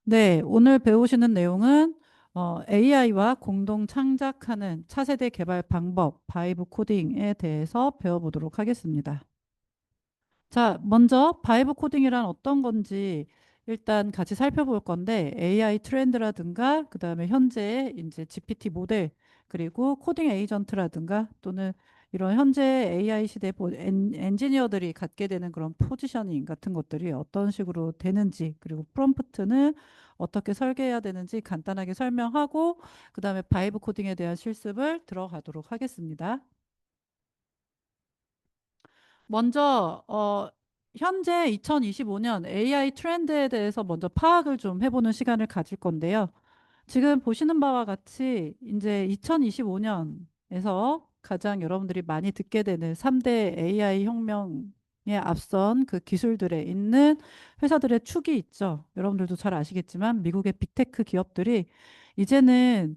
네, 오늘 배우시는 내용은 AI와 공동 창작하는 차세대 개발 방법, 바이브 코딩에 대해서 배워보도록 하겠습니다. 자, 먼저 바이브 코딩이란 어떤 건지 일단 같이 살펴볼 건데 AI 트렌드라든가 그다음에 현재의 이제 GPT 모델 그리고 코딩 에이전트라든가 또는 이런 현재 AI 시대 엔지니어들이 갖게 되는 그런 포지셔닝 같은 것들이 어떤 식으로 되는지 그리고 프롬프트는 어떻게 설계해야 되는지 간단하게 설명하고 그다음에 바이브 코딩에 대한 실습을 들어가도록 하겠습니다. 먼저 현재 2025년 AI 트렌드에 대해서 먼저 파악을 좀 해보는 시간을 가질 건데요. 지금 보시는 바와 같이 이제 2025년에서 가장 여러분들이 많이 듣게 되는 3대 AI 혁명에 앞선 그 기술들에 있는 회사들의 축이 있죠. 여러분들도 잘 아시겠지만 미국의 빅테크 기업들이 이제는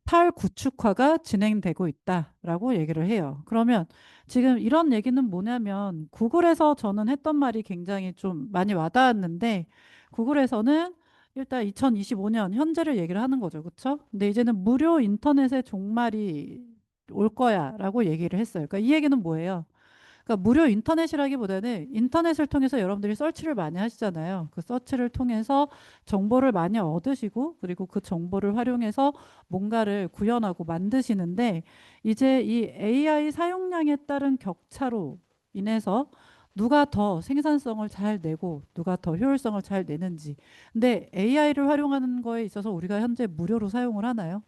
탈구축화가 진행되고 있다라고 얘기를 해요. 그러면 지금 이런 얘기는 뭐냐면 구글에서 저는 했던 말이 굉장히 좀 많이 와닿았는데 구글에서는 일단 2025년 현재를 얘기를 하는 거죠. 그렇죠? 근데 이제는 무료 인터넷의 종말이 올 거야라고 얘기를 했어요. 그러니까 이 얘기는 뭐예요? 그러니까 무료 인터넷이라기보다는 인터넷을 통해서 여러분들이 서치를 많이 하시잖아요. 그 서치를 통해서 정보를 많이 얻으시고 그리고 그 정보를 활용해서 뭔가를 구현하고 만드시는데 이제 이 AI 사용량에 따른 격차로 인해서 누가 더 생산성을 잘 내고 누가 더 효율성을 잘 내는지. 근데 AI를 활용하는 거에 있어서 우리가 현재 무료로 사용을 하나요?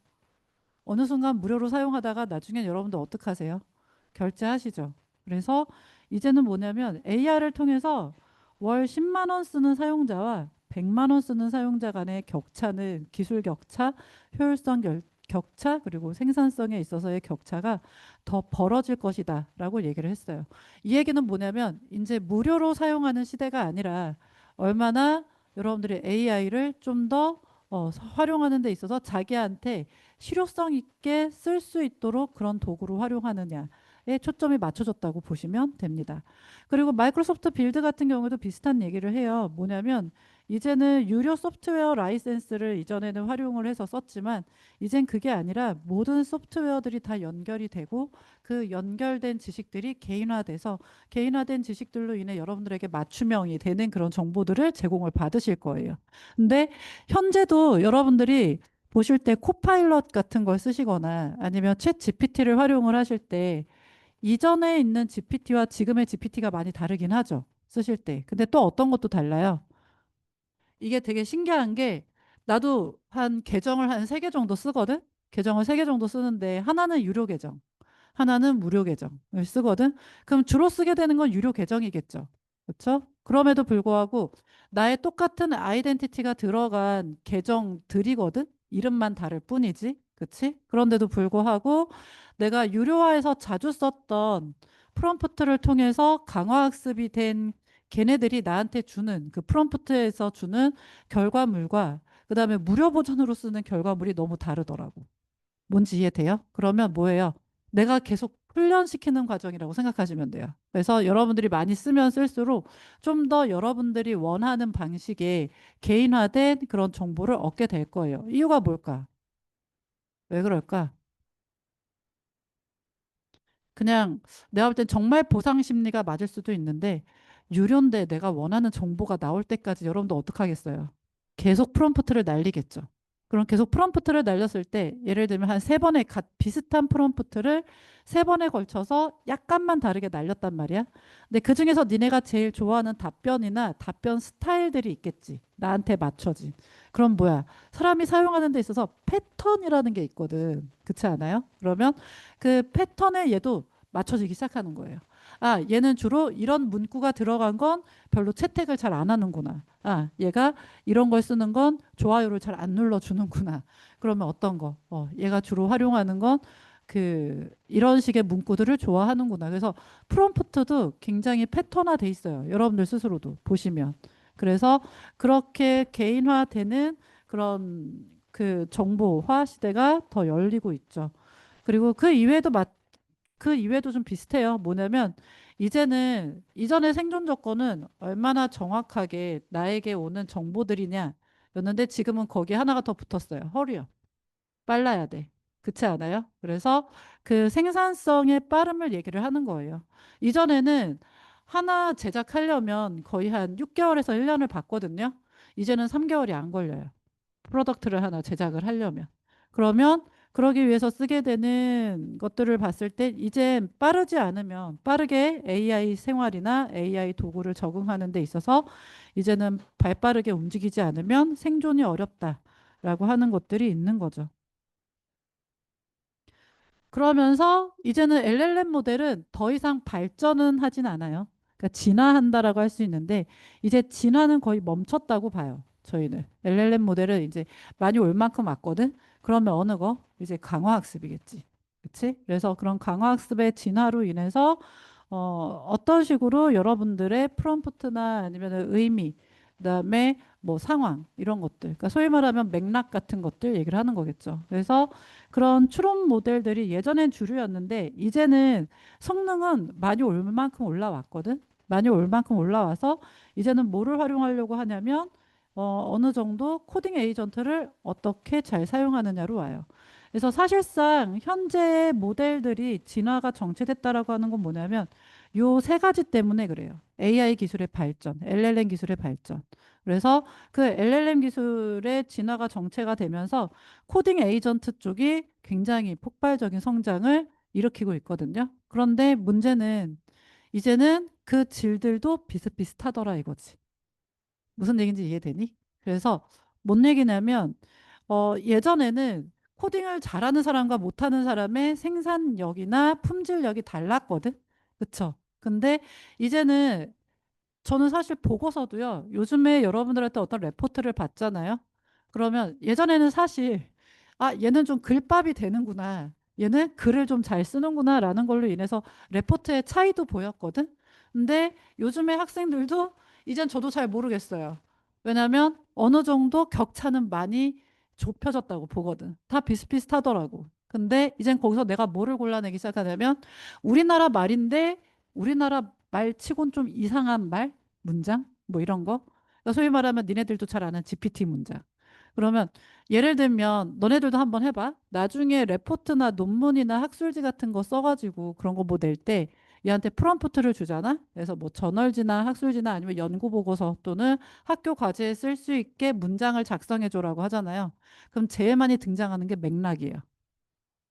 어느 순간 무료로 사용하다가 나중에 여러분들 어떡하세요? 결제하시죠. 그래서 이제는 뭐냐면 AI를 통해서 월 10만 원 쓰는 사용자와 100만 원 쓰는 사용자 간의 격차는 기술 격차, 효율성 격차, 그리고 생산성에 있어서의 격차가 더 벌어질 것이다라고 얘기를 했어요. 이 얘기는 뭐냐면 이제 무료로 사용하는 시대가 아니라 얼마나 여러분들이 AI를 좀 더 활용하는 데 있어서 자기한테 실효성 있게 쓸 수 있도록 그런 도구로 활용하느냐에 초점이 맞춰졌다고 보시면 됩니다. 그리고 마이크로소프트 빌드 같은 경우도 비슷한 얘기를 해요. 뭐냐면 이제는 유료 소프트웨어 라이센스를 이전에는 활용을 해서 썼지만 이젠 그게 아니라 모든 소프트웨어들이 다 연결이 되고 그 연결된 지식들이 개인화돼서 개인화된 지식들로 인해 여러분들에게 맞춤형이 되는 그런 정보들을 제공을 받으실 거예요. 근데 현재도 여러분들이 보실 때 코파일럿 같은 걸 쓰시거나 아니면 챗 GPT를 활용을 하실 때 이전에 있는 GPT와 지금의 GPT가 많이 다르긴 하죠. 쓰실 때. 근데 또 어떤 것도 달라요. 이게 되게 신기한 게 나도 한 계정을 한 세 개 정도 쓰거든. 계정을 세 개 정도 쓰는데 하나는 유료 계정, 하나는 무료 계정을 쓰거든. 그럼 주로 쓰게 되는 건 유료 계정이겠죠. 그렇죠? 그럼에도 불구하고 나의 똑같은 아이덴티티가 들어간 계정들이거든. 이름만 다를 뿐이지. 그렇지? 그런데도 불구하고 내가 유료화해서 자주 썼던 프롬프트를 통해서 강화학습이 된 걔네들이 나한테 주는 그 프롬프트에서 주는 결과물과 그다음에 무료 버전으로 쓰는 결과물이 너무 다르더라고. 뭔지 이해돼요? 그러면 뭐예요? 내가 계속 훈련시키는 과정이라고 생각하시면 돼요. 그래서 여러분들이 많이 쓰면 쓸수록 좀 더 여러분들이 원하는 방식의 개인화된 그런 정보를 얻게 될 거예요. 이유가 뭘까? 왜 그럴까? 그냥 내가 볼 땐 정말 보상 심리가 맞을 수도 있는데 유료인데 내가 원하는 정보가 나올 때까지 여러분도 어떡하겠어요? 계속 프롬프트를 날리겠죠. 그럼 계속 프롬프트를 날렸을 때 예를 들면 한 세 번의 비슷한 프롬프트를 세 번에 걸쳐서 약간만 다르게 날렸단 말이야. 근데 그중에서 니네가 제일 좋아하는 답변이나 답변 스타일들이 있겠지. 나한테 맞춰진. 그럼 뭐야? 사람이 사용하는 데 있어서 패턴이라는 게 있거든. 그렇지 않아요? 그러면 그 패턴에 얘도 맞춰지기 시작하는 거예요. 아, 얘는 주로 이런 문구가 들어간 건 별로 채택을 잘 안 하는구나. 아, 얘가 이런 걸 쓰는 건 좋아요를 잘 안 눌러주는구나. 그러면 어떤 거? 얘가 주로 활용하는 건 이런 식의 문구들을 좋아하는구나. 그래서 프롬프트도 굉장히 패턴화돼 있어요. 여러분들 스스로도 보시면. 그래서 그렇게 개인화되는 그런 그 정보화 시대가 더 열리고 있죠. 그리고 그 이외에도 좀 비슷해요. 뭐냐면 이제는 이전의 생존 조건은 얼마나 정확하게 나에게 오는 정보들이냐. 였는데 지금은 거기에 하나가 더 붙었어요. 허리요. 빨라야 돼. 그렇지 않아요? 그래서 그 생산성의 빠름을 얘기를 하는 거예요. 이전에는 하나 제작하려면 거의 한 6개월에서 1년을 봤거든요. 이제는 3개월이 안 걸려요. 프로덕트를 하나 제작을 하려면. 그러면 그러기 위해서 쓰게 되는 것들을 봤을 때 이제 빠르지 않으면 빠르게 AI 생활이나 AI 도구를 적응하는 데 있어서 이제는 발빠르게 움직이지 않으면 생존이 어렵다라고 하는 것들이 있는 거죠. 그러면서 이제는 LLM 모델은 더 이상 발전은 하진 않아요. 그러니까 진화한다라고 할 수 있는데 이제 진화는 거의 멈췄다고 봐요. 저희는 LLM 모델은 이제 많이 올 만큼 왔거든. 그러면 어느 거? 이제 강화학습이겠지. 그치? 그래서 그런 강화학습의 진화로 인해서 어떤 식으로 여러분들의 프롬프트나 아니면 의미, 그다음에 뭐 상황 이런 것들, 그러니까 소위 말하면 맥락 같은 것들 얘기를 하는 거겠죠. 그래서 그런 추론 모델들이 예전엔 주류였는데 이제는 성능은 많이 올 만큼 올라왔거든. 많이 올 만큼 올라와서 이제는 뭐를 활용하려고 하냐면 어느 정도 코딩 에이전트를 어떻게 잘 사용하느냐로 와요. 그래서 사실상 현재의 모델들이 진화가 정체됐다라고 하는 건 뭐냐면 요 세 가지 때문에 그래요. AI 기술의 발전, LLM 기술의 발전. 그래서 그 LLM 기술의 진화가 정체가 되면서 코딩 에이전트 쪽이 굉장히 폭발적인 성장을 일으키고 있거든요. 그런데 문제는 이제는 그 질들도 비슷비슷하더라 이거지. 무슨 얘기인지 이해되니? 그래서 뭔 얘기냐면 예전에는 코딩을 잘하는 사람과 못하는 사람의 생산력이나 품질력이 달랐거든. 그쵸? 근데 이제는 저는 사실 보고서도요. 요즘에 여러분들한테 어떤 레포트를 받잖아요. 그러면 예전에는 사실 아, 얘는 좀 글밥이 되는구나. 얘는 글을 좀 잘 쓰는구나라는 걸로 인해서 레포트의 차이도 보였거든. 근데 요즘에 학생들도 이젠 저도 잘 모르겠어요. 왜냐하면 어느 정도 격차는 많이 좁혀졌다고 보거든. 다 비슷비슷하더라고. 근데 이젠 거기서 내가 뭐를 골라내기 시작하냐면 우리나라 말인데 우리나라 말치곤 좀 이상한 말, 문장, 뭐 이런 거. 그러니까 소위 말하면 니네들도 잘 아는 GPT 문장. 그러면 예를 들면 너네들도 한번 해봐. 나중에 레포트나 논문이나 학술지 같은 거 써가지고 그런 거 뭐 낼 때 얘한테 프롬프트를 주잖아. 그래서 뭐 저널지나 학술지나 아니면 연구 보고서 또는 학교 과제에 쓸 수 있게 문장을 작성해줘라고 하잖아요. 그럼 제일 많이 등장하는 게 맥락이에요.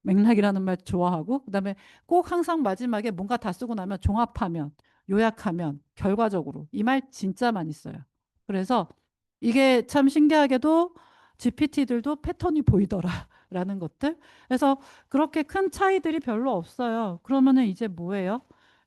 맥락이라는 말 좋아하고 그다음에 꼭 항상 마지막에 뭔가 다 쓰고 나면 종합하면 요약하면 결과적으로 이 말 진짜 많이 써요. 그래서 이게 참 신기하게도 GPT들도 패턴이 보이더라라는 것들. 그래서 그렇게 큰 차이들이 별로 없어요. 그러면은 이제 뭐예요?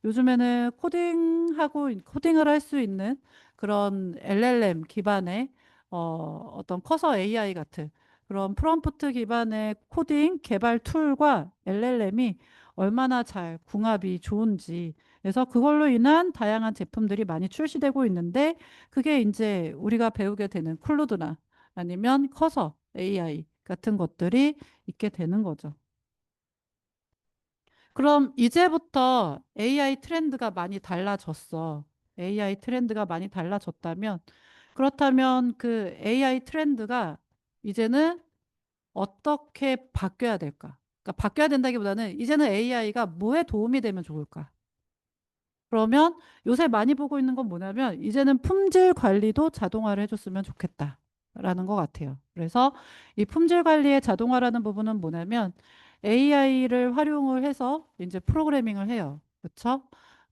요즘에는 코딩을 할 수 있는 그런 LLM 기반의 어떤 커서 AI 같은 그런 프롬프트 기반의 코딩 개발 툴과 LLM이 얼마나 잘 궁합이 좋은지. 그래서 그걸로 인한 다양한 제품들이 많이 출시되고 있는데 그게 이제 우리가 배우게 되는 클루드나 아니면 커서 AI 같은 것들이 있게 되는 거죠. 그럼 이제부터 AI 트렌드가 많이 달라졌어. AI 트렌드가 많이 달라졌다면 그렇다면 그 AI 트렌드가 이제는 어떻게 바뀌어야 될까? 그러니까 바뀌어야 된다기보다는 이제는 AI가 뭐에 도움이 되면 좋을까? 그러면 요새 많이 보고 있는 건 뭐냐면 이제는 품질 관리도 자동화를 해줬으면 좋겠다라는 것 같아요. 그래서 이 품질 관리의 자동화라는 부분은 뭐냐면 AI를 활용을 해서 이제 프로그래밍을 해요. 그렇죠?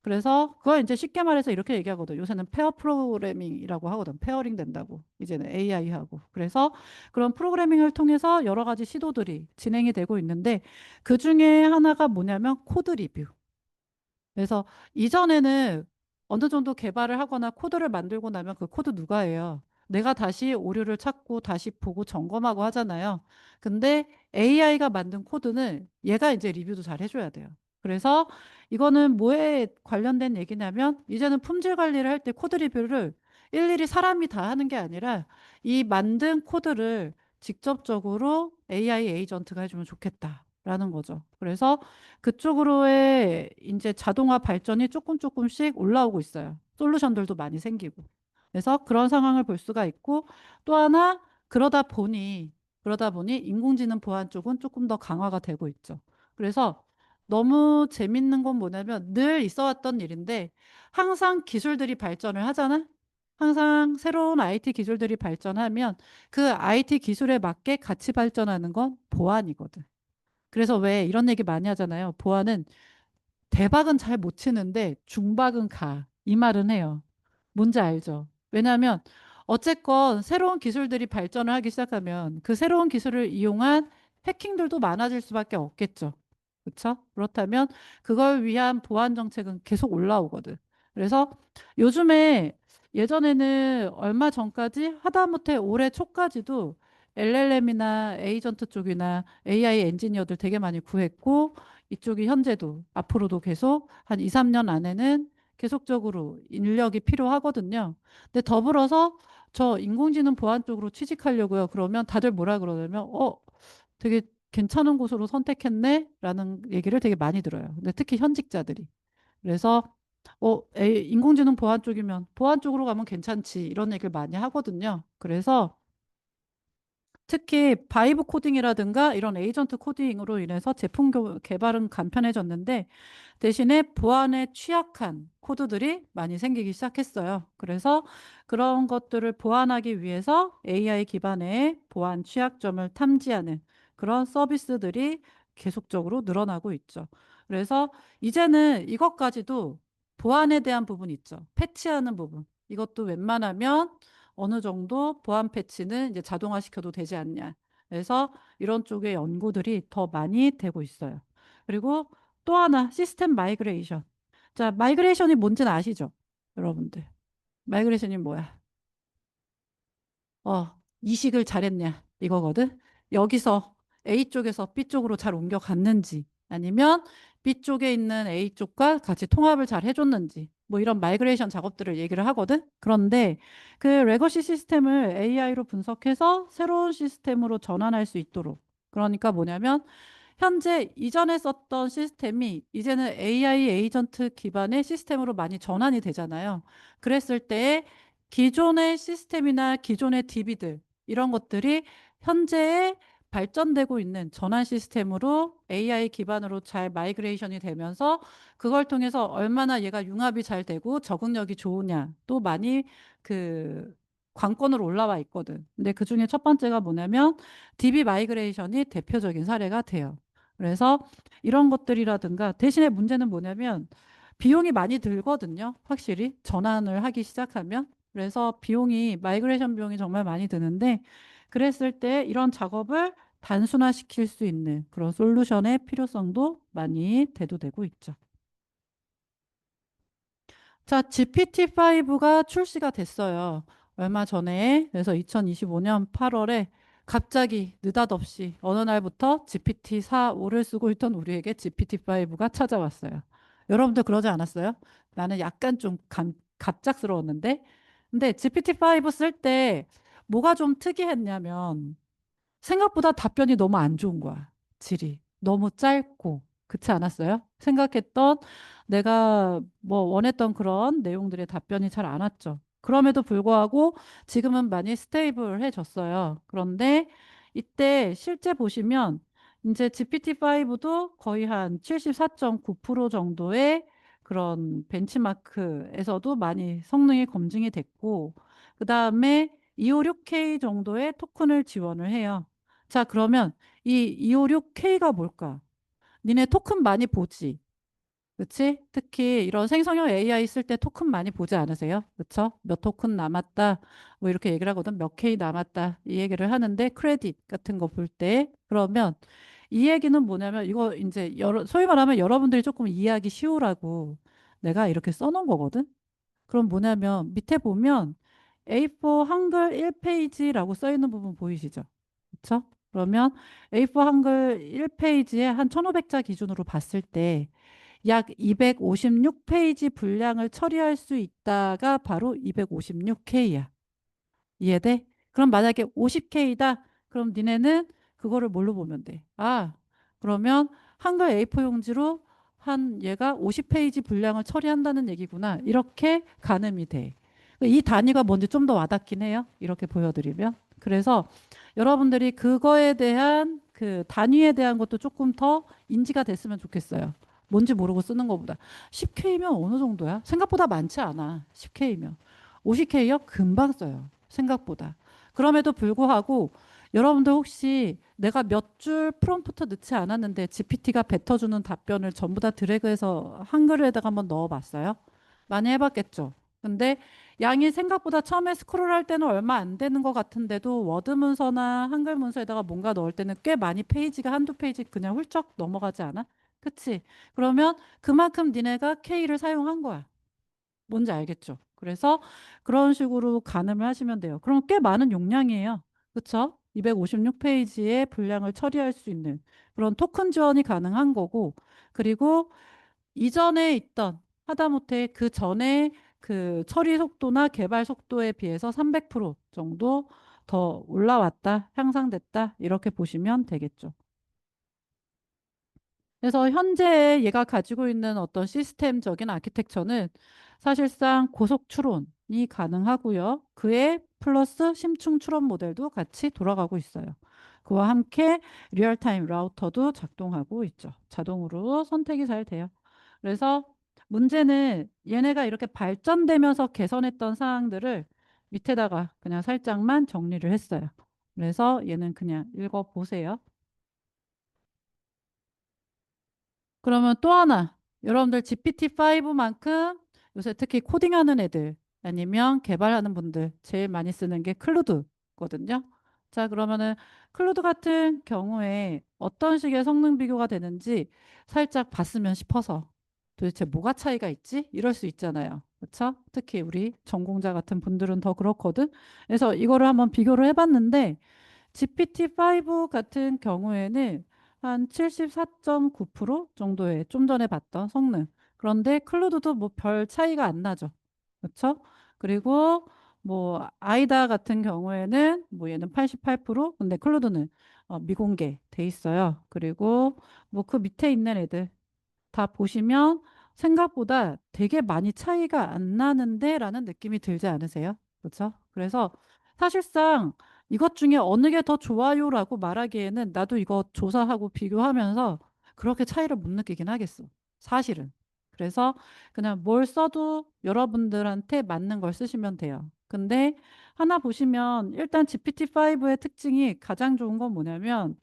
그래서 그걸 이제 쉽게 말해서 이렇게 얘기하거든. 요새는 페어 프로그래밍이라고 하거든. 페어링 된다고. 이제는 AI하고. 그래서 그런 프로그래밍을 통해서 여러 가지 시도들이 진행이 되고 있는데 그 중에 하나가 뭐냐면 코드 리뷰. 그래서 이전에는 어느 정도 개발을 하거나 코드를 만들고 나면 그 코드 누가 해요? 내가 다시 오류를 찾고 다시 보고 점검하고 하잖아요. 근데 AI가 만든 코드는 얘가 이제 리뷰도 잘 해줘야 돼요. 그래서 이거는 뭐에 관련된 얘기냐면 이제는 품질 관리를 할 때 코드 리뷰를 일일이 사람이 다 하는 게 아니라 이 만든 코드를 직접적으로 AI 에이전트가 해주면 좋겠다라는 거죠. 그래서 그쪽으로의 이제 자동화 발전이 조금 조금씩 올라오고 있어요. 솔루션들도 많이 생기고. 그래서 그런 상황을 볼 수가 있고 또 하나 그러다 보니, 그러다 보니 인공지능 보안 쪽은 조금 더 강화가 되고 있죠. 그래서 너무 재밌는 건 뭐냐면 늘 있어 왔던 일인데 항상 기술들이 발전을 하잖아? 항상 새로운 IT 기술들이 발전하면 그 IT 기술에 맞게 같이 발전하는 건 보안이거든. 그래서 왜 이런 얘기 많이 하잖아요. 보안은 대박은 잘 못 치는데 중박은 가. 이 말은 해요. 뭔지 알죠? 왜냐하면 어쨌건 새로운 기술들이 발전을 하기 시작하면 그 새로운 기술을 이용한 해킹들도 많아질 수밖에 없겠죠. 그렇죠? 그렇다면 그걸 위한 보안 정책은 계속 올라오거든. 그래서 요즘에 예전에는 얼마 전까지 하다못해 올해 초까지도 LLM이나 에이전트 쪽이나 AI 엔지니어들 되게 많이 구했고 이쪽이 현재도 앞으로도 계속 한 2, 3년 안에는 계속적으로 인력이 필요하거든요. 근데 더불어서 저 인공지능 보안 쪽으로 취직하려고요. 그러면 다들 뭐라 그러냐면 되게 괜찮은 곳으로 선택했네? 라는 얘기를 되게 많이 들어요. 근데 특히 현직자들이. 그래서 인공지능 보안 쪽이면 보안 쪽으로 가면 괜찮지. 이런 얘기를 많이 하거든요. 그래서 특히 바이브 코딩이라든가 이런 에이전트 코딩으로 인해서 제품 개발은 간편해졌는데 대신에 보안에 취약한 코드들이 많이 생기기 시작했어요. 그래서 그런 것들을 보완하기 위해서 AI 기반의 보안 취약점을 탐지하는 그런 서비스들이 계속적으로 늘어나고 있죠. 그래서 이제는 이것까지도 보안에 대한 부분 있죠. 패치하는 부분. 이것도 웬만하면 어느 정도 보안 패치는 이제 자동화시켜도 되지 않냐. 그래서 이런 쪽의 연구들이 더 많이 되고 있어요. 그리고 또 하나 시스템 마이그레이션. 자, 마이그레이션이 뭔지는 아시죠? 여러분들. 마이그레이션이 뭐야? 이식을 잘했냐? 이거거든. 여기서 A 쪽에서 B 쪽으로 잘 옮겨갔는지 아니면 B 쪽에 있는 A 쪽과 같이 통합을 잘 해줬는지 뭐 이런 마이그레이션 작업들을 얘기를 하거든. 그런데 그 레거시 시스템을 AI로 분석해서 새로운 시스템으로 전환할 수 있도록 그러니까 뭐냐면 현재 이전에 썼던 시스템이 이제는 AI 에이전트 기반의 시스템으로 많이 전환이 되잖아요. 그랬을 때 기존의 시스템이나 기존의 DB들 이런 것들이 현재의 발전되고 있는 전환 시스템으로 AI 기반으로 잘 마이그레이션이 되면서 그걸 통해서 얼마나 얘가 융합이 잘 되고 적응력이 좋으냐 또 많이 그 관건으로 올라와 있거든. 근데 그 중에 첫 번째가 뭐냐면 DB 마이그레이션이 대표적인 사례가 돼요. 그래서 이런 것들이라든가 대신에 문제는 뭐냐면 비용이 많이 들거든요. 확실히 전환을 하기 시작하면. 그래서 비용이 마이그레이션 비용이 정말 많이 드는데 그랬을 때 이런 작업을 단순화시킬 수 있는 그런 솔루션의 필요성도 많이 대두되고 있죠. 자, GPT-5가 출시가 됐어요. 얼마 전에. 그래서 2025년 8월에 갑자기 느닷없이 어느 날부터 GPT-4.5를 쓰고 있던 우리에게 GPT-5가 찾아왔어요. 여러분들 그러지 않았어요? 나는 약간 좀 갑작스러웠는데. 근데 GPT-5 쓸 때 뭐가 좀 특이했냐면 생각보다 답변이 너무 안 좋은 거야. 질이. 너무 짧고. 그렇지 않았어요? 생각했던 내가 뭐 원했던 그런 내용들의 답변이 잘 안 왔죠. 그럼에도 불구하고 지금은 많이 스테이블해졌어요. 그런데 이때 실제 보시면 이제 GPT-5도 거의 한 74.9% 정도의 그런 벤치마크에서도 많이 성능이 검증이 됐고, 그 다음에 256K 정도의 토큰을 지원을 해요. 자, 그러면 이 256K가 뭘까? 니네 토큰 많이 보지? 그치? 특히 이런 생성형 AI 쓸 때 토큰 많이 보지 않으세요? 그쵸? 몇 토큰 남았다. 뭐 이렇게 얘기를 하거든. 몇 K 남았다. 이 얘기를 하는데 크레딧 같은 거 볼 때 그러면 이 얘기는 뭐냐면 이거 이제 소위 말하면 여러분들이 조금 이해하기 쉬우라고 내가 이렇게 써놓은 거거든. 그럼 뭐냐면 밑에 보면 A4 한글 1페이지라고 써 있는 부분 보이시죠? 그렇죠? 그러면 A4 한글 1페이지에 한 1500자 기준으로 봤을 때 약 256페이지 분량을 처리할 수 있다가 바로 256K야. 이해돼? 그럼 만약에 50K다. 그럼 니네는 그거를 뭘로 보면 돼? 그러면 한글 A4 용지로 한 얘가 50페이지 분량을 처리한다는 얘기구나. 이렇게 가늠이 돼. 이 단위가 뭔지 좀 더 와닿긴 해요. 이렇게 보여드리면. 그래서 여러분들이 그거에 대한 그 단위에 대한 것도 조금 더 인지가 됐으면 좋겠어요. 뭔지 모르고 쓰는 것보다. 10K면 어느 정도야? 생각보다 많지 않아. 10K면. 50K요? 금방 써요. 생각보다. 그럼에도 불구하고 여러분들 혹시 내가 몇 줄 프롬프트 넣지 않았는데 GPT가 뱉어주는 답변을 전부 다 드래그해서 한글에다가 한번 넣어봤어요? 많이 해봤겠죠? 근데 양이 생각보다 처음에 스크롤할 때는 얼마 안 되는 것 같은데도 워드 문서나 한글 문서에다가 뭔가 넣을 때는 꽤 많이 페이지가 한두 페이지 그냥 훌쩍 넘어가지 않아? 그치? 그러면 그만큼 니네가 K를 사용한 거야. 뭔지 알겠죠? 그래서 그런 식으로 가늠을 하시면 돼요. 그럼 꽤 많은 용량이에요. 그쵸? 256페이지의 분량을 처리할 수 있는 그런 토큰 지원이 가능한 거고, 그리고 이전에 있던 하다못해 그 전에 그 처리 속도나 개발 속도에 비해서 300% 정도 더 올라왔다, 향상됐다, 이렇게 보시면 되겠죠. 그래서 현재 얘가 가지고 있는 어떤 시스템적인 아키텍처는 사실상 고속 추론이 가능하고요. 그에 플러스 심층 추론 모델도 같이 돌아가고 있어요. 그와 함께 리얼타임 라우터도 작동하고 있죠. 자동으로 선택이 잘 돼요. 그래서 문제는 얘네가 이렇게 발전되면서 개선했던 사항들을 밑에다가 그냥 살짝만 정리를 했어요. 그래서 얘는 그냥 읽어보세요. 그러면 또 하나, 여러분들 GPT-5만큼 요새 특히 코딩하는 애들 아니면 개발하는 분들 제일 많이 쓰는 게 클루드거든요. 자, 그러면은 클루드 같은 경우에 어떤 식의 성능 비교가 되는지 살짝 봤으면 싶어서 도대체 뭐가 차이가 있지? 이럴 수 있잖아요. 그렇죠? 특히 우리 전공자 같은 분들은 더 그렇거든. 그래서 이거를 한번 비교를 해봤는데 GPT-5 같은 경우에는 한 74.9% 정도의 좀 전에 봤던 성능. 그런데 클루드도 뭐 별 차이가 안 나죠. 그렇죠? 그리고 뭐 아이다 같은 경우에는 뭐 얘는 88%, 근데 클루드는 미공개 돼 있어요. 그리고 뭐 그 밑에 있는 애들 다 보시면 생각보다 되게 많이 차이가 안 나는데 라는 느낌이 들지 않으세요? 그렇죠? 그래서 사실상 이것 중에 어느 게 더 좋아요라고 말하기에는 나도 이거 조사하고 비교하면서 그렇게 차이를 못 느끼긴 하겠어. 사실은. 그래서 그냥 뭘 써도 여러분들한테 맞는 걸 쓰시면 돼요. 근데 하나 보시면 일단 GPT-5의 특징이 가장 좋은 건 뭐냐면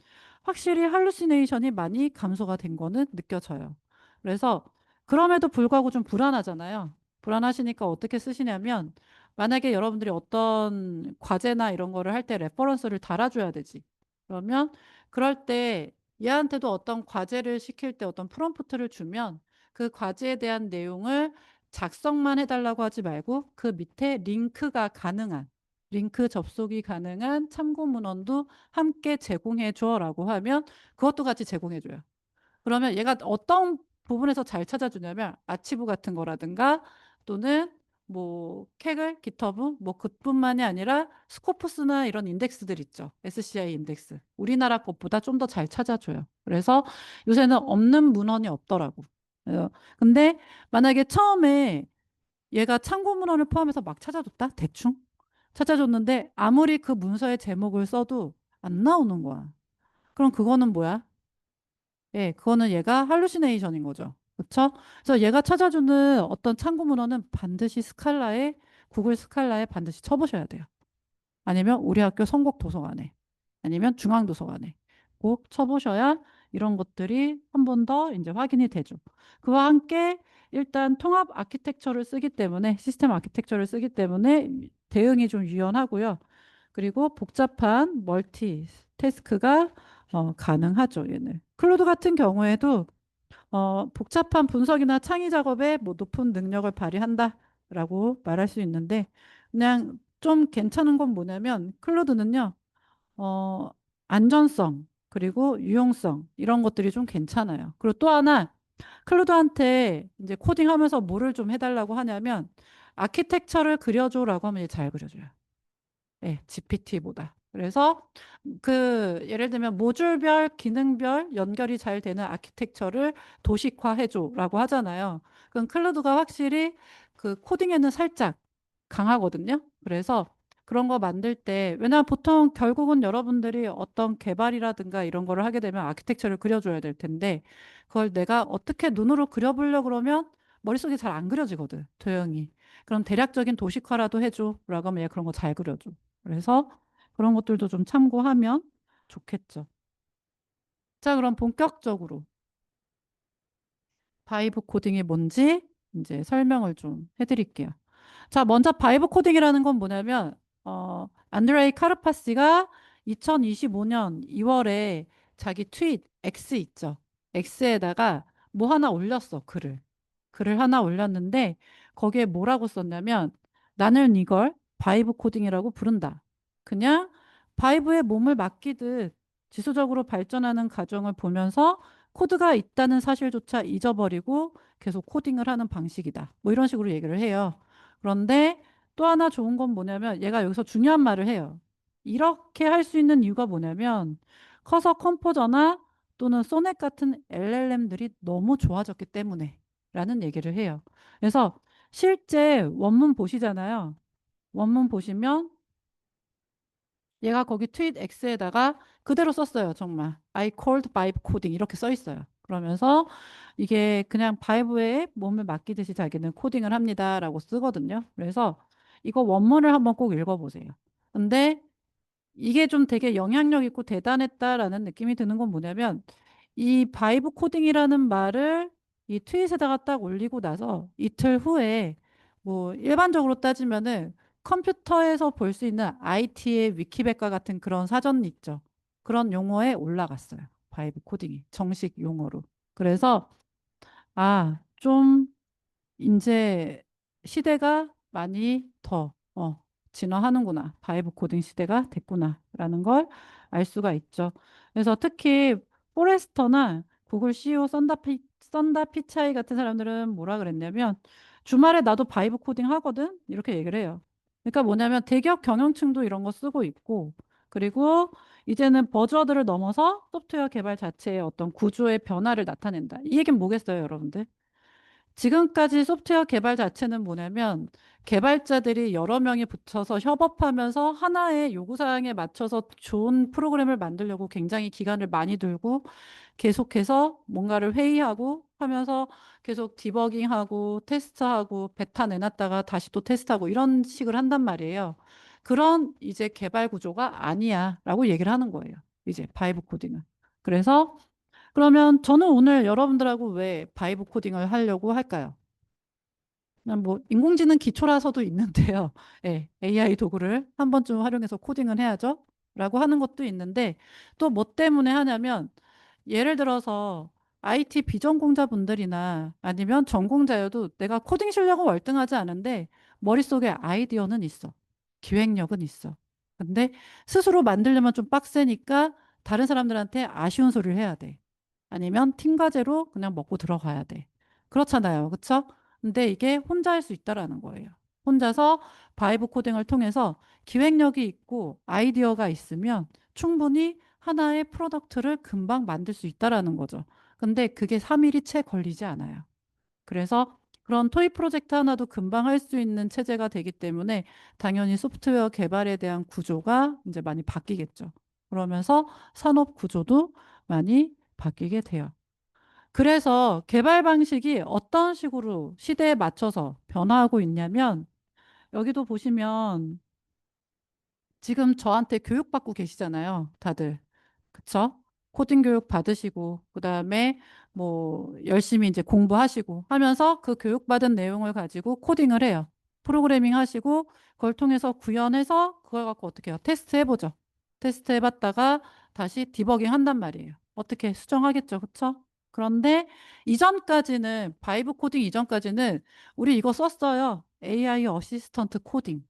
확실히 할루시네이션이 많이 감소가 된 거는 느껴져요. 그래서 그럼에도 불구하고 좀 불안하잖아요. 불안하시니까 어떻게 쓰시냐면 만약에 여러분들이 어떤 과제나 이런 거를 할 때 레퍼런스를 달아줘야 되지. 그러면 그럴 때 얘한테도 어떤 과제를 시킬 때 어떤 프롬프트를 주면 그 과제에 대한 내용을 작성만 해달라고 하지 말고 그 밑에 링크가 가능한 링크 접속이 가능한 참고 문헌도 함께 제공해 줘라고 하면 그것도 같이 제공해 줘요. 그러면 얘가 어떤 부분에서 잘 찾아주냐면 아치브 같은 거라든가 또는 뭐 캐글, 깃허브 뭐 그뿐만이 아니라 스코프스나 이런 인덱스들 있죠. SCI 인덱스. 우리나라 것보다 좀 더 잘 찾아줘요. 그래서 요새는 없는 문헌이 없더라고. 근데 만약에 처음에 얘가 참고 문헌을 포함해서 막 찾아줬다? 대충? 찾아줬는데 아무리 그 문서의 제목을 써도 안 나오는 거야. 그럼 그거는 뭐야? 예, 그거는 얘가 할루시네이션인 거죠. 그렇죠? 그래서 얘가 찾아주는 어떤 참고 문헌은 반드시 스칼라에 구글 스칼라에 반드시 쳐보셔야 돼요. 아니면 우리 학교 선곡 도서관에 아니면 중앙 도서관에 꼭 쳐보셔야 이런 것들이 한 번 더 이제 확인이 되죠. 그와 함께 일단 통합 아키텍처를 쓰기 때문에 시스템 아키텍처를 쓰기 때문에 대응이 좀 유연하고요. 그리고 복잡한 멀티 태스크가 가능하죠. 얘는 클로드 같은 경우에도 복잡한 분석이나 창의 작업에 뭐 높은 능력을 발휘한다라고 말할 수 있는데 그냥 좀 괜찮은 건 뭐냐면 클로드는요 어, 안전성 그리고 유용성 이런 것들이 좀 괜찮아요. 그리고 또 하나 클로드한테 이제 코딩하면서 뭐를 좀 해달라고 하냐면 아키텍처를 그려줘라고 하면 얘잘 그려줘요. 네, GPT보다. 그래서 그 예를 들면 모듈별, 기능별 연결이 잘 되는 아키텍처를 도식화해줘라고 하잖아요. 그럼 클로드가 확실히 그 코딩에는 살짝 강하거든요. 그래서 그런 거 만들 때, 왜냐하면 보통 결국은 여러분들이 어떤 개발이라든가 이런 거를 하게 되면 아키텍처를 그려줘야 될 텐데, 그걸 내가 어떻게 눈으로 그려보려고 그러면 머릿속에 잘 안 그려지거든, 도형이. 그럼 대략적인 도식화라도 해줘. 라고 하면 얘 그런 거 잘 그려줘. 그래서 그런 것들도 좀 참고하면 좋겠죠. 자, 그럼 본격적으로 바이브 코딩이 뭔지 이제 설명을 좀 해드릴게요. 자, 먼저 바이브 코딩이라는 건 뭐냐면, 안드레이 카르파시가 2025년 2월에 자기 트윗 X 있죠. X에다가 뭐 하나 올렸어, 글을. 글을 하나 올렸는데, 거기에 뭐라고 썼냐면, 나는 이걸 바이브 코딩이라고 부른다. 그냥 바이브에 몸을 맡기듯 지수적으로 발전하는 과정을 보면서 코드가 있다는 사실조차 잊어버리고 계속 코딩을 하는 방식이다. 뭐 이런 식으로 얘기를 해요. 그런데 또 하나 좋은 건 뭐냐면 얘가 여기서 중요한 말을 해요. 이렇게 할 수 있는 이유가 뭐냐면 커서 컴포저나 또는 소넷 같은 LLM들이 너무 좋아졌기 때문에 라는 얘기를 해요. 그래서 실제 원문 보시잖아요. 원문 보시면 얘가 거기 트윗 X에다가 그대로 썼어요. 정말. I called vibe coding 이렇게 써 있어요. 그러면서 이게 그냥 바이브에 몸을 맡기듯이 자기는 코딩을 합니다라고 쓰거든요. 그래서 이거 원문을 한번 꼭 읽어보세요. 근데 이게 좀 되게 영향력 있고 대단했다라는 느낌이 드는 건 뭐냐면 이 바이브 코딩이라는 말을 이 트윗에다가 딱 올리고 나서 이틀 후에 뭐 일반적으로 따지면은 컴퓨터에서 볼 수 있는 IT의 위키백과 같은 그런 사전 있죠. 그런 용어에 올라갔어요. 바이브 코딩이 정식 용어로. 그래서 좀 이제 시대가 많이 더 진화하는구나. 바이브 코딩 시대가 됐구나라는 걸 알 수가 있죠. 그래서 특히 포레스터나 구글 CEO 썬다 피차이 같은 사람들은 뭐라 그랬냐면 주말에 나도 바이브 코딩 하거든. 이렇게 얘기를 해요. 그러니까 뭐냐면 대기업 경영층도 이런 거 쓰고 있고 그리고 이제는 버즈워드를 넘어서 소프트웨어 개발 자체의 어떤 구조의 변화를 나타낸다. 이 얘기는 뭐겠어요, 여러분들? 지금까지 소프트웨어 개발 자체는 뭐냐면 개발자들이 여러 명이 붙여서 협업하면서 하나의 요구사항에 맞춰서 좋은 프로그램을 만들려고 굉장히 기간을 많이 들고 계속해서 뭔가를 회의하고 하면서 계속 디버깅하고 테스트하고 베타 내놨다가 다시 또 테스트하고 이런 식을 한단 말이에요. 그런 이제 개발 구조가 아니야 라고 얘기를 하는 거예요. 이제 바이브 코딩은. 그래서 그러면 저는 오늘 여러분들하고 왜 바이브 코딩을 하려고 할까요? 그냥 뭐 인공지능 기초라서도 있는데요. 예, AI 도구를 한 번쯤 활용해서 코딩을 해야죠. 라고 하는 것도 있는데 또 뭐 때문에 하냐면 예를 들어서 IT 비전공자분들이나 아니면 전공자여도 내가 코딩 실력은 월등하지 않은데 머릿속에 아이디어는 있어. 기획력은 있어. 근데 스스로 만들려면 좀 빡세니까 다른 사람들한테 아쉬운 소리를 해야 돼. 아니면 팀 과제로 그냥 먹고 들어가야 돼. 그렇잖아요. 그렇죠? 근데 이게 혼자 할 수 있다라는 거예요. 혼자서 바이브 코딩을 통해서 기획력이 있고 아이디어가 있으면 충분히 하나의 프로덕트를 금방 만들 수 있다라는 거죠. 근데 그게 3일이 채 걸리지 않아요. 그래서 그런 토이 프로젝트 하나도 금방 할 수 있는 체제가 되기 때문에 당연히 소프트웨어 개발에 대한 구조가 이제 많이 바뀌겠죠. 그러면서 산업 구조도 많이 바뀌게 돼요. 그래서 개발 방식이 어떤 식으로 시대에 맞춰서 변화하고 있냐면 여기도 보시면 지금 저한테 교육받고 계시잖아요. 다들. 그쵸? 코딩 교육 받으시고, 그 다음에 뭐 열심히 이제 공부하시고 하면서 그 교육받은 내용을 가지고 코딩을 해요. 프로그래밍 하시고, 그걸 통해서 구현해서 그걸 갖고 어떻게 해요? 테스트 해보죠. 테스트 해봤다가 다시 디버깅 한단 말이에요. 어떻게 수정하겠죠. 그쵸? 그런데 이전까지는, 바이브 코딩 이전까지는 우리 이거 썼어요. AI 어시스턴트 코딩.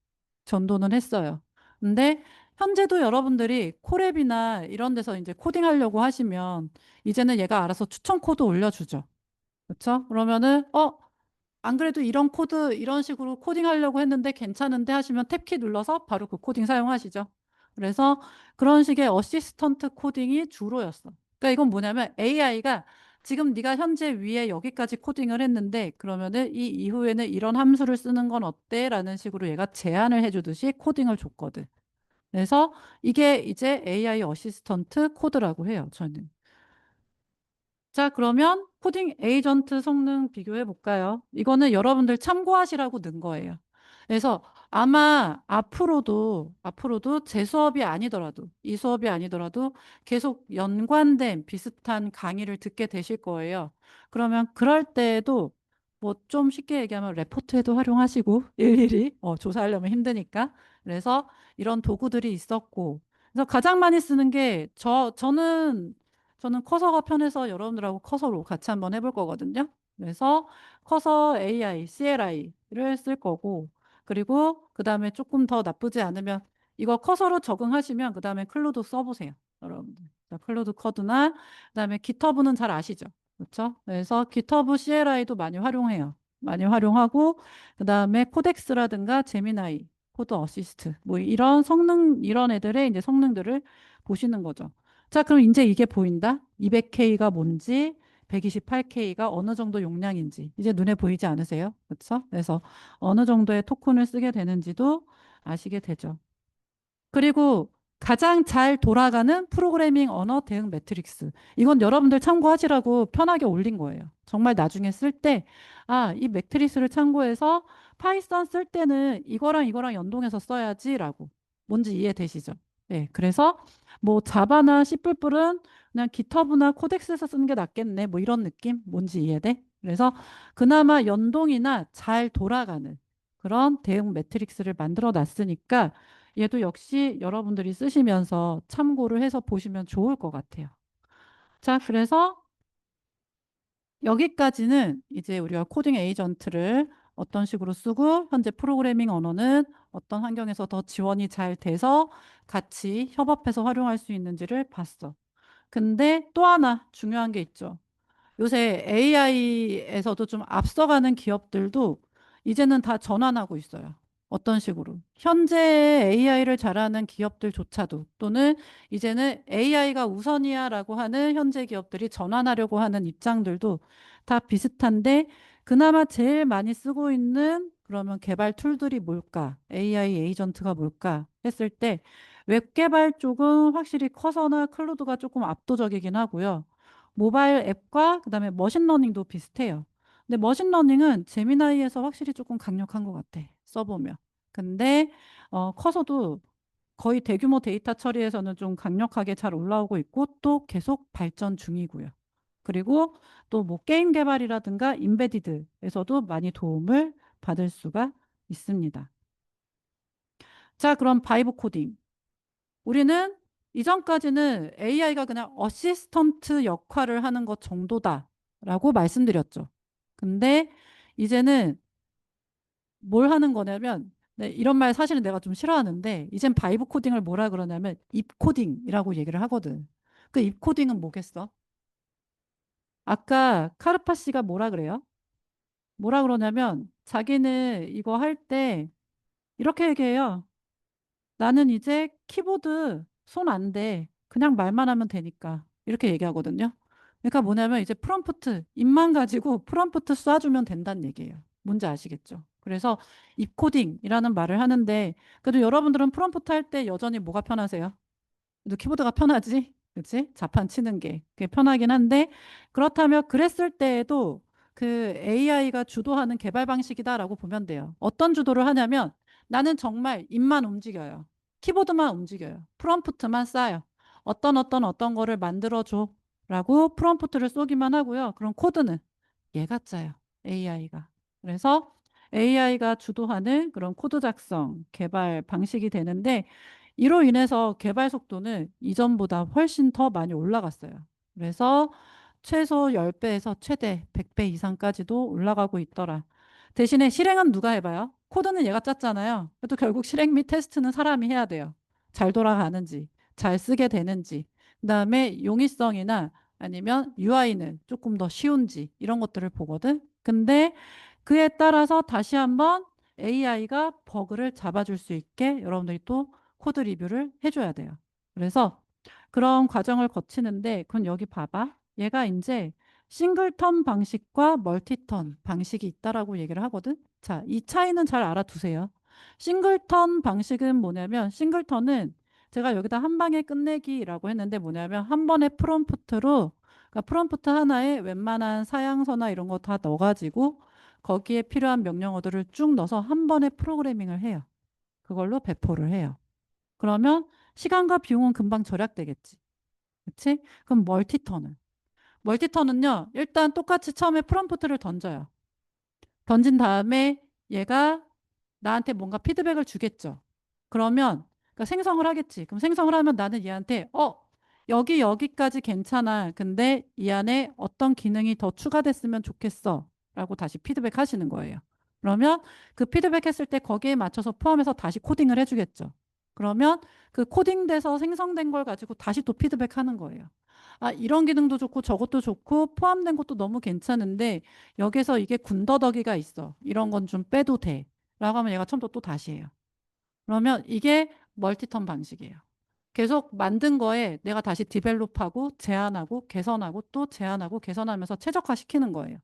전도는 했어요. 근데 현재도 여러분들이 콜앱이나 이런 데서 이제 코딩하려고 하시면 이제는 얘가 알아서 추천 코드 올려주죠. 그렇죠? 그러면은 안 그래도 이런 코드 이런 식으로 코딩하려고 했는데 괜찮은데 하시면 탭키 눌러서 바로 그 코딩 사용하시죠. 그래서 그런 식의 어시스턴트 코딩이 주로였어. 그러니까 이건 뭐냐면 AI가 지금 네가 현재 위에 여기까지 코딩을 했는데 그러면은 이 이후에는 이런 함수를 쓰는 건 어때? 라는 식으로 얘가 제안을 해주듯이 코딩을 줬거든. 그래서 이게 이제 AI 어시스턴트 코드라고 해요, 저는. 자, 그러면 코딩 에이전트 성능 비교해 볼까요? 이거는 여러분들 참고하시라고 넣은 거예요. 그래서 아마 앞으로도 제 수업이 아니더라도, 이 수업이 아니더라도 계속 연관된 비슷한 강의를 듣게 되실 거예요. 그러면 그럴 때에도 뭐 좀 쉽게 얘기하면 레포트에도 활용하시고 일일이 조사하려면 힘드니까. 그래서 이런 도구들이 있었고. 그래서 가장 많이 쓰는 게 저는 커서가 편해서 여러분들하고 커서로 같이 한번 해볼 거거든요. 그래서 커서 AI, CLI를 쓸 거고, 그리고 그 다음에 조금 더 나쁘지 않으면 이거 커서로 적응하시면 그 다음에 클로드 써보세요. 여러분들. 자, 클로드 커드나 그 다음에 GitHub는 잘 아시죠? 그렇죠? 그래서 GitHub CLI도 많이 활용해요. 많이 활용하고 그 다음에 코덱스라든가 제미나이, 코드 어시스트 뭐 이런 성능 이런 애들의 이제 성능들을 보시는 거죠. 자, 그럼 이제 이게 보인다? 200K가 뭔지, 128K가 어느 정도 용량인지 이제 눈에 보이지 않으세요? 그렇죠? 그래서 어느 정도의 토큰을 쓰게 되는지도 아시게 되죠. 그리고 가장 잘 돌아가는 프로그래밍 언어 대응 매트릭스. 이건 여러분들 참고하시라고 편하게 올린 거예요. 정말 나중에 쓸 때, 아, 이 매트릭스를 참고해서 파이썬 쓸 때는 이거랑 연동해서 써야지라고. 뭔지 이해되시죠? 네. 그래서 뭐 자바나 C++은 그냥 GitHub나 코덱스에서 쓰는 게 낫겠네. 뭐 이런 느낌? 뭔지 이해돼? 그래서 그나마 연동이나 잘 돌아가는 그런 대응 매트릭스를 만들어 놨으니까 얘도 역시 여러분들이 쓰시면서 참고를 해서 보시면 좋을 것 같아요. 자, 그래서 여기까지는 이제 우리가 코딩 에이전트를 어떤 식으로 쓰고 현재 프로그래밍 언어는 어떤 환경에서 더 지원이 잘 돼서 같이 협업해서 활용할 수 있는지를 봤어. 근데 또 하나 중요한 게 있죠. 요새 AI에서도 좀 앞서가는 기업들도 이제는 다 전환하고 있어요. 어떤 식으로? 현재 AI를 잘하는 기업들조차도 또는 이제는 AI가 우선이야라고 하는 현재 기업들이 전환하려고 하는 입장들도 다 비슷한데 그나마 제일 많이 쓰고 있는 그러면 개발 툴들이 뭘까? AI 에이전트가 뭘까? 했을 때 웹 개발 쪽은 확실히 커서나 클로드가 조금 압도적이긴 하고요. 모바일 앱과 그다음에 머신러닝도 비슷해요. 근데 머신러닝은 제미나이에서 확실히 조금 강력한 것 같아. 써보면. 근데 커서도 거의 대규모 데이터 처리에서는 좀 강력하게 잘 올라오고 있고 또 계속 발전 중이고요. 그리고 또 뭐 게임 개발이라든가 인베디드에서도 많이 도움을 받을 수가 있습니다. 자, 그럼 바이브 코딩. 우리는 이전까지는 AI가 그냥 어시스턴트 역할을 하는 것 정도다라고 말씀드렸죠. 근데 이제는 뭘 하는 거냐면 네, 이런 말 사실은 내가 좀 싫어하는데 이젠 바이브 코딩을 뭐라 그러냐면 입 코딩이라고 얘기를 하거든. 그 입 코딩은 뭐겠어? 아까 카르파 씨가 뭐라 그래요? 뭐라 그러냐면 자기는 이거 할 때 이렇게 얘기해요. 나는 이제 키보드 손 안 대. 그냥 말만 하면 되니까. 이렇게 얘기하거든요. 그러니까 뭐냐면 이제 프롬프트, 입만 가지고 프롬프트 쏴주면 된다는 얘기예요. 뭔지 아시겠죠? 그래서 입코딩이라는 말을 하는데 그래도 여러분들은 프롬프트 할 때 여전히 뭐가 편하세요? 그래도 키보드가 편하지? 그치? 자판 치는 게. 그게 편하긴 한데 그렇다면 그랬을 때에도 그 AI가 주도하는 개발 방식이다라고 보면 돼요. 어떤 주도를 하냐면 나는 정말 입만 움직여요. 키보드만 움직여요. 프롬프트만 쏴요. 어떤 거를 만들어줘. 라고 프롬프트를 쏘기만 하고요. 그럼 코드는 얘가 짜요. AI가. 그래서 AI가 주도하는 그런 코드 작성, 개발 방식이 되는데 이로 인해서 개발 속도는 이전보다 훨씬 더 많이 올라갔어요. 그래서 최소 10배에서 최대 100배 이상까지도 올라가고 있더라. 대신에 실행은 누가 해봐요? 코드는 얘가 짰잖아요. 그래도 결국 실행 및 테스트는 사람이 해야 돼요. 잘 돌아가는지, 잘 쓰게 되는지, 그다음에 용이성이나 아니면 UI는 조금 더 쉬운지 이런 것들을 보거든. 근데 그에 따라서 다시 한번 AI가 버그를 잡아줄 수 있게 여러분들이 또 코드 리뷰를 해줘야 돼요. 그래서 그런 과정을 거치는데 그건 여기 봐봐. 얘가 이제 싱글턴 방식과 멀티턴 방식이 있다라고 얘기를 하거든. 자, 이 차이는 잘 알아두세요. 싱글턴 방식은 뭐냐면 싱글턴은 제가 여기다 한 방에 끝내기라고 했는데 뭐냐면 한 번에 프롬프트로 그러니까 프롬프트 하나에 웬만한 사양서나 이런 거 다 넣어가지고 거기에 필요한 명령어들을 쭉 넣어서 한 번에 프로그래밍을 해요. 그걸로 배포를 해요. 그러면 시간과 비용은 금방 절약되겠지. 그치? 그럼 멀티턴은요, 일단 똑같이 처음에 프롬프트를 던져요. 던진 다음에 얘가 나한테 뭔가 피드백을 주겠죠. 그러면 그러니까 생성을 하겠지. 그럼 생성을 하면 나는 얘한테 여기까지 괜찮아. 근데 이 안에 어떤 기능이 더 추가됐으면 좋겠어. 라고 다시 피드백 하시는 거예요. 그러면 그 피드백 했을 때 거기에 맞춰서 포함해서 다시 코딩을 해주겠죠. 그러면 그 코딩돼서 생성된 걸 가지고 다시 또 피드백 하는 거예요. 아, 이런 기능도 좋고 저것도 좋고 포함된 것도 너무 괜찮은데 여기서 이게 군더더기가 있어. 이런 건 좀 빼도 돼. 라고 하면 얘가 처음부터 또 다시 해요. 그러면 이게 멀티턴 방식이에요. 계속 만든 거에 내가 다시 디벨롭하고 제한하고 개선하고 또 제한하고 개선하면서 최적화시키는 거예요.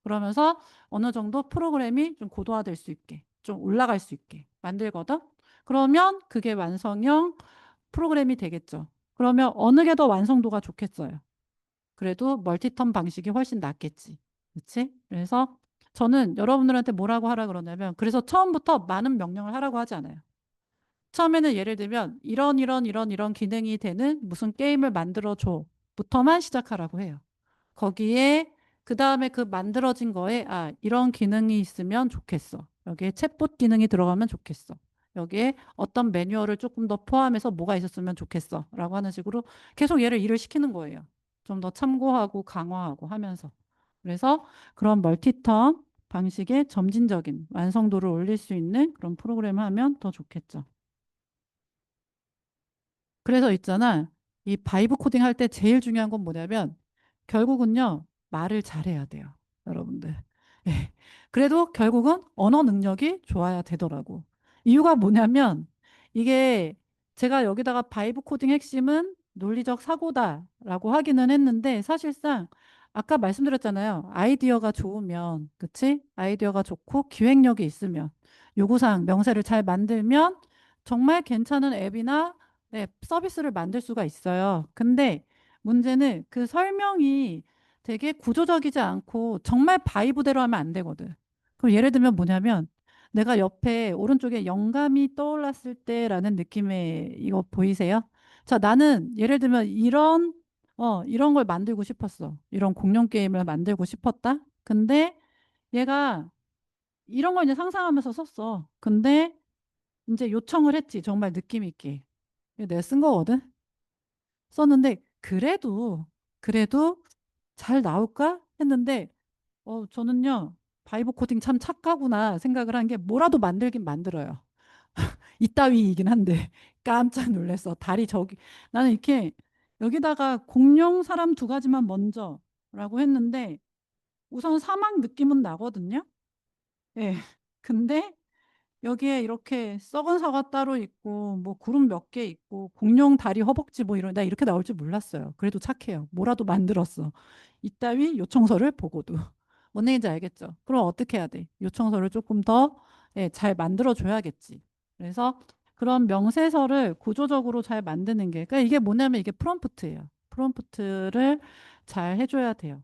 그러면서 어느 정도 프로그램이 좀 고도화될 수 있게, 좀 올라갈 수 있게 만들거든. 그러면 그게 완성형 프로그램이 되겠죠. 그러면 어느 게 더 완성도가 좋겠어요. 그래도 멀티턴 방식이 훨씬 낫겠지. 그렇지? 그래서 저는 여러분들한테 뭐라고 하라 그러냐면 그래서 처음부터 많은 명령을 하라고 하지 않아요. 처음에는 예를 들면 이런 기능이 되는 무슨 게임을 만들어 줘부터만 시작하라고 해요. 거기에 그 다음에 그 만들어진 거에 이런 기능이 있으면 좋겠어. 여기에 챗봇 기능이 들어가면 좋겠어. 여기에 어떤 매뉴얼을 조금 더 포함해서 뭐가 있었으면 좋겠어. 라고 하는 식으로 계속 얘를 일을 시키는 거예요. 좀 더 참고하고 강화하고 하면서. 그래서 그런 멀티턴 방식의 점진적인 완성도를 올릴 수 있는 그런 프로그램을 하면 더 좋겠죠. 그래서 있잖아. 이 바이브 코딩 할 때 제일 중요한 건 뭐냐면 결국은요. 말을 잘해야 돼요. 여러분들. 예. 그래도 결국은 언어 능력이 좋아야 되더라고. 이유가 뭐냐면 이게 제가 여기다가 바이브 코딩 핵심은 논리적 사고다라고 하기는 했는데 사실상 아까 말씀드렸잖아요. 아이디어가 좋으면, 그치? 아이디어가 좋고 기획력이 있으면 요구사항, 명세를 잘 만들면 정말 괜찮은 앱이나 네, 서비스를 만들 수가 있어요. 근데 문제는 그 설명이 되게 구조적이지 않고 정말 바이브대로 하면 안 되거든. 그럼 예를 들면 뭐냐면 내가 옆에 오른쪽에 영감이 떠올랐을 때라는 느낌의 이거 보이세요? 자, 나는 예를 들면 이런 걸 만들고 싶었어. 이런 공룡 게임을 만들고 싶었다. 근데 얘가 이런 걸 이제 상상하면서 썼어. 근데 이제 요청을 했지. 정말 느낌 있게. 이거 내가 쓴 거거든. 썼는데 그래도 잘 나올까 했는데 저는요 바이브 코딩 참 착하구나 생각을 한 게 뭐라도 만들긴 만들어요. 이따위이긴 한데 깜짝 놀랐어. 다리 저기 나는 이렇게 여기다가 공룡 사람 두 가지만 먼저라고 했는데 우선 사막 느낌은 나거든요. 예. 근데 여기에 이렇게 썩은 사과 따로 있고 뭐 구름 몇 개 있고 공룡 다리 허벅지 뭐 이런 나 이렇게 나올 줄 몰랐어요. 그래도 착해요. 뭐라도 만들었어. 이따위 요청서를 보고도. 뭔 얘기인지 알겠죠? 그럼 어떻게 해야 돼? 요청서를 조금 더 잘 만들어 줘야겠지. 그래서 그런 명세서를 구조적으로 잘 만드는 게 그러니까 이게 뭐냐면 이게 프롬프트예요. 프롬프트를 잘 해줘야 돼요.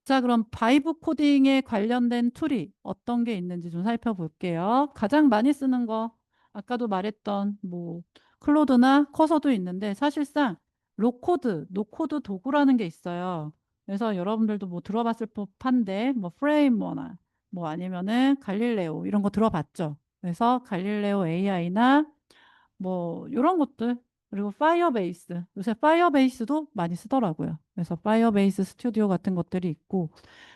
자, 그럼 바이브 코딩에 관련된 툴이 어떤 게 있는지 좀 살펴볼게요. 가장 많이 쓰는 거, 아까도 말했던 뭐 클로드나 커서도 있는데 사실상 로코드, 노코드 도구라는 게 있어요. 그래서 여러분들도 뭐 들어봤을 법한데 뭐 프레임워나 뭐 아니면은 갈릴레오 이런 거 들어봤죠. 그래서 갈릴레오 AI나 뭐 이런 것들 그리고 파이어베이스 요새 파이어베이스도 많이 쓰더라고요. 그래서 파이어베이스 스튜디오 같은 것들이 있고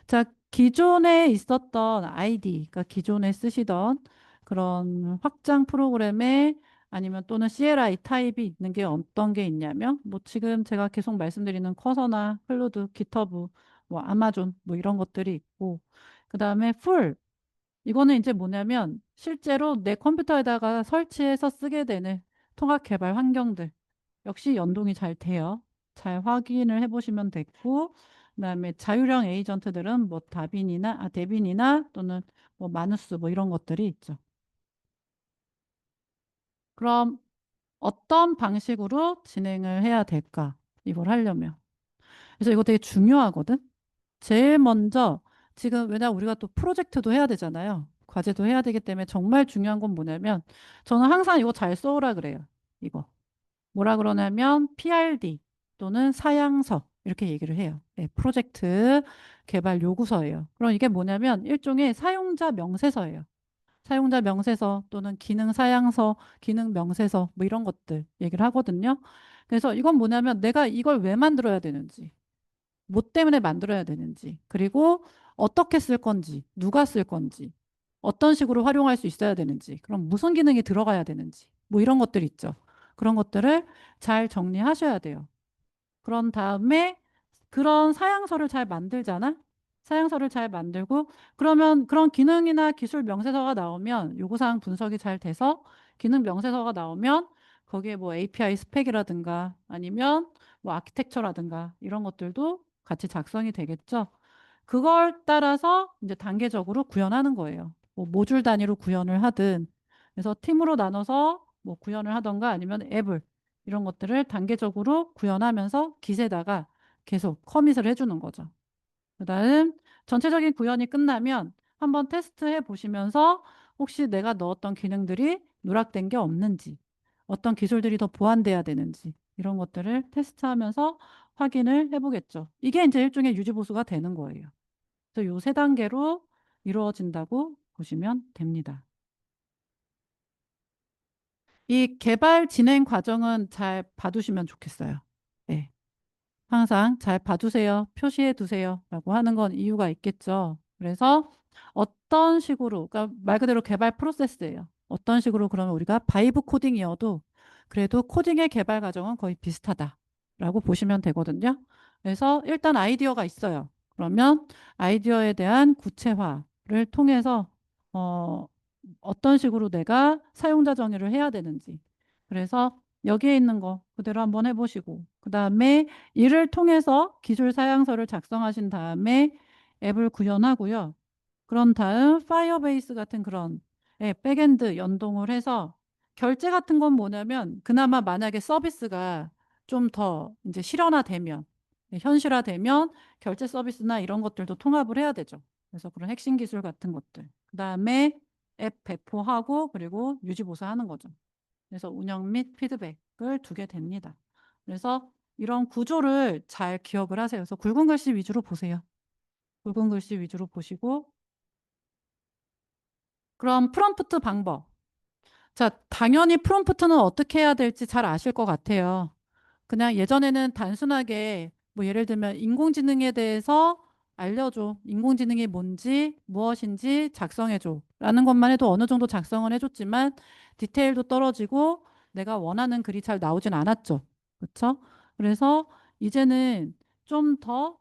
자 기존에 있었던 아이디 그러니까 기존에 쓰시던 그런 확장 프로그램에 아니면 또는 CLI 타입이 있는 게 어떤 게 있냐면 뭐 지금 제가 계속 말씀드리는 커서나 클로드, 기터브, 뭐 아마존 뭐 이런 것들이 있고 그다음에 풀 이거는 이제 뭐냐면 실제로 내 컴퓨터에다가 설치해서 쓰게 되는 통합 개발 환경들 역시 연동이 잘 돼요. 잘 확인을 해보시면 됐고 그다음에 자율형 에이전트들은 뭐 데빈이나 또는 뭐 마누스 뭐 이런 것들이 있죠. 그럼 어떤 방식으로 진행을 해야 될까? 이걸 하려면. 그래서 이거 되게 중요하거든. 제일 먼저 지금 왜냐 우리가 또 프로젝트도 해야 되잖아요. 과제도 해야 되기 때문에 정말 중요한 건 뭐냐면 저는 항상 이거 잘 써오라 그래요. 이거. 뭐라 그러냐면 PRD 또는 사양서 이렇게 얘기를 해요. 네, 프로젝트 개발 요구서예요. 그럼 이게 뭐냐면 일종의 사용자 명세서예요. 사용자 명세서 또는 기능 사양서, 기능 명세서 뭐 이런 것들 얘기를 하거든요. 그래서 이건 뭐냐면 내가 이걸 왜 만들어야 되는지, 뭐 때문에 만들어야 되는지, 그리고 어떻게 쓸 건지, 누가 쓸 건지, 어떤 식으로 활용할 수 있어야 되는지, 그럼 무슨 기능이 들어가야 되는지, 뭐 이런 것들 있죠. 그런 것들을 잘 정리하셔야 돼요. 그런 다음에 그런 사양서를 잘 만들잖아? 사양서를 잘 만들고 그러면 그런 기능이나 기술 명세서가 나오면 요구사항 분석이 잘 돼서 기능 명세서가 나오면 거기에 뭐 API 스펙이라든가 아니면 뭐 아키텍처라든가 이런 것들도 같이 작성이 되겠죠. 그걸 따라서 이제 단계적으로 구현하는 거예요. 뭐 모듈 단위로 구현을 하든 그래서 팀으로 나눠서 뭐 구현을 하던가 아니면 앱을 이런 것들을 단계적으로 구현하면서 깃에다가 계속 커밋을 해주는 거죠. 그다음 전체적인 구현이 끝나면 한번 테스트해 보시면서 혹시 내가 넣었던 기능들이 누락된 게 없는지, 어떤 기술들이 더 보완돼야 되는지 이런 것들을 테스트하면서 확인을 해보겠죠. 이게 이제 일종의 유지보수가 되는 거예요. 그래서 요 세 단계로 이루어진다고 보시면 됩니다. 이 개발 진행 과정은 잘 봐두시면 좋겠어요. 네. 항상 잘 봐두세요. 표시해 두세요. 라고 하는 건 이유가 있겠죠. 그래서 어떤 식으로, 그러니까 말 그대로 개발 프로세스예요. 어떤 식으로 그러면 우리가 바이브 코딩이어도 그래도 코딩의 개발 과정은 거의 비슷하다라고 보시면 되거든요. 그래서 일단 아이디어가 있어요. 그러면 아이디어에 대한 구체화를 통해서 어, 어떤 식으로 내가 사용자 정의를 해야 되는지. 그래서 여기에 있는 거 그대로 한번 해보시고 그 다음에 이를 통해서 기술 사양서를 작성하신 다음에 앱을 구현하고요. 그런 다음 파이어베이스 같은 그런 백엔드 연동을 해서 결제 같은 건 뭐냐면 그나마 만약에 서비스가 좀 더 이제 실현화되면 현실화되면 결제 서비스나 이런 것들도 통합을 해야 되죠. 그래서 그런 핵심 기술 같은 것들. 그다음에 앱 배포하고 그리고 유지보수하는 거죠. 그래서 운영 및 피드백을 두게 됩니다. 그래서 이런 구조를 잘 기억을 하세요. 그래서 굵은 글씨 위주로 보세요. 굵은 글씨 위주로 보시고 그럼 프롬프트 방법. 자, 당연히 프롬프트는 어떻게 해야 될지 잘 아실 것 같아요. 그냥 예전에는 단순하게 뭐 예를 들면 인공지능에 대해서 알려줘. 인공지능이 뭔지, 무엇인지 작성해줘. 라는 것만 해도 어느 정도 작성을 해줬지만 디테일도 떨어지고 내가 원하는 글이 잘 나오진 않았죠. 그렇죠? 그래서 이제는 좀 더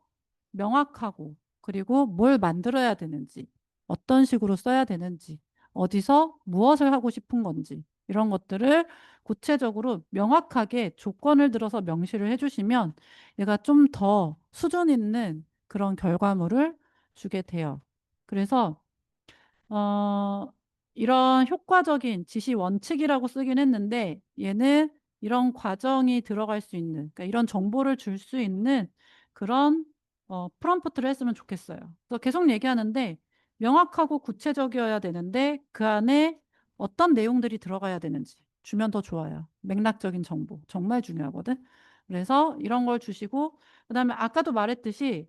명확하고 그리고 뭘 만들어야 되는지, 어떤 식으로 써야 되는지, 어디서 무엇을 하고 싶은 건지 이런 것들을 구체적으로 명확하게 조건을 들어서 명시를 해주시면 얘가 좀 더 수준 있는 그런 결과물을 주게 돼요. 그래서 어, 이런 효과적인 지시 원칙이라고 쓰긴 했는데 얘는 이런 과정이 들어갈 수 있는 그러니까 이런 정보를 줄 수 있는 그런 프롬프트를 했으면 좋겠어요. 그래서 계속 얘기하는데 명확하고 구체적이어야 되는데 그 안에 어떤 내용들이 들어가야 되는지 주면 더 좋아요. 맥락적인 정보 정말 중요하거든. 그래서 이런 걸 주시고 그다음에 아까도 말했듯이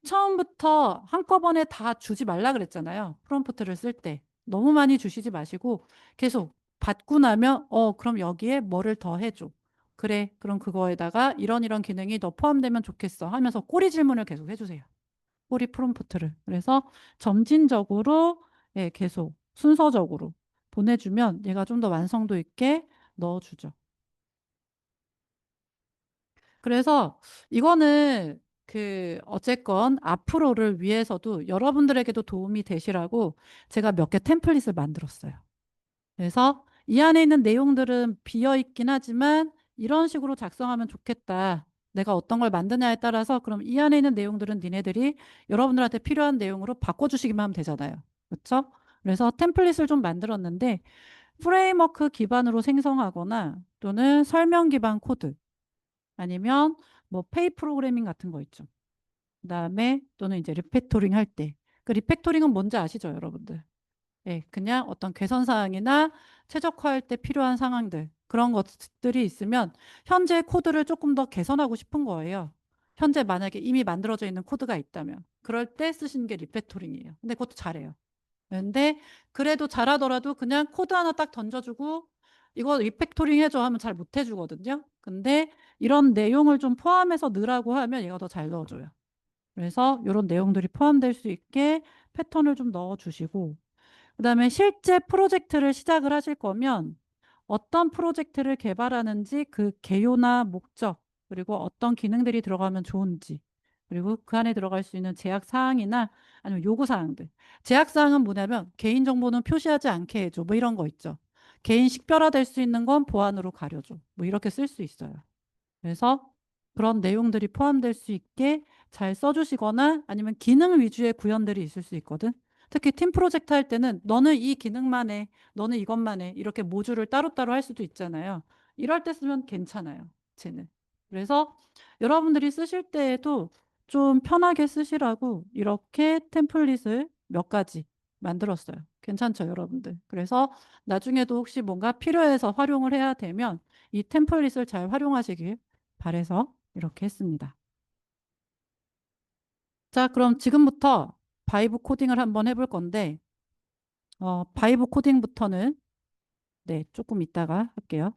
처음부터 한꺼번에 다 주지 말라 그랬잖아요. 프롬프트를 쓸 때. 너무 많이 주시지 마시고 계속 받고 나면 그럼 여기에 뭐를 더 해줘. 그래 그럼 그거에다가 이런 기능이 더 포함되면 좋겠어 하면서 꼬리 질문을 계속 해주세요. 꼬리 프롬프트를. 그래서 점진적으로 계속 순서적으로 보내주면 얘가 좀 더 완성도 있게 넣어주죠. 그래서 이거는 어쨌건 앞으로를 위해서도 여러분들에게도 도움이 되시라고 제가 몇 개 템플릿을 만들었어요. 그래서 이 안에 있는 내용들은 비어 있긴 하지만 이런 식으로 작성하면 좋겠다. 내가 어떤 걸 만드냐에 따라서 그럼 이 안에 있는 내용들은 니네들이 여러분들한테 필요한 내용으로 바꿔주시기만 하면 되잖아요. 그렇죠? 그래서 템플릿을 좀 만들었는데 프레임워크 기반으로 생성하거나 또는 설명 기반 코드 아니면 뭐 페이 프로그래밍 같은 거 있죠. 그다음에 또는 이제 리팩토링 할 때. 그 리팩토링은 뭔지 아시죠, 여러분들? 예, 그냥 어떤 개선 사항이나 최적화할 때 필요한 상황들 그런 것들이 있으면 현재 코드를 조금 더 개선하고 싶은 거예요. 현재 만약에 이미 만들어져 있는 코드가 있다면 그럴 때 쓰시는 게 리팩토링이에요. 근데 그것도 잘해요. 근데 그래도 잘하더라도 그냥 코드 하나 딱 던져주고 이거 리팩토링 해줘 하면 잘 못 해주거든요. 근데 이런 내용을 좀 포함해서 넣으라고 하면 얘가 더 잘 넣어줘요. 그래서 이런 내용들이 포함될 수 있게 패턴을 좀 넣어주시고 그다음에 실제 프로젝트를 시작을 하실 거면 어떤 프로젝트를 개발하는지 그 개요나 목적 그리고 어떤 기능들이 들어가면 좋은지 그리고 그 안에 들어갈 수 있는 제약 사항이나 아니면 요구 사항들. 제약 사항은 뭐냐면 개인 정보는 표시하지 않게 해줘. 뭐 이런 거 있죠. 개인 식별화될 수 있는 건 보안으로 가려줘. 뭐 이렇게 쓸 수 있어요. 그래서 그런 내용들이 포함될 수 있게 잘 써주시거나 아니면 기능 위주의 구현들이 있을 수 있거든. 특히 팀 프로젝트 할 때는 너는 이 기능만 해, 너는 이것만 해. 이렇게 모듈을 따로따로 할 수도 있잖아요. 이럴 때 쓰면 괜찮아요. 쟤는. 그래서 여러분들이 쓰실 때에도 좀 편하게 쓰시라고 이렇게 템플릿을 몇 가지 만들었어요. 괜찮죠, 여러분들? 그래서 나중에도 혹시 뭔가 필요해서 활용을 해야 되면 이 템플릿을 잘 활용하시길 바래서 이렇게 했습니다. 자, 그럼 지금부터 바이브 코딩을 한번 해볼 건데, 바이브 코딩부터는 네, 조금 이따가 할게요.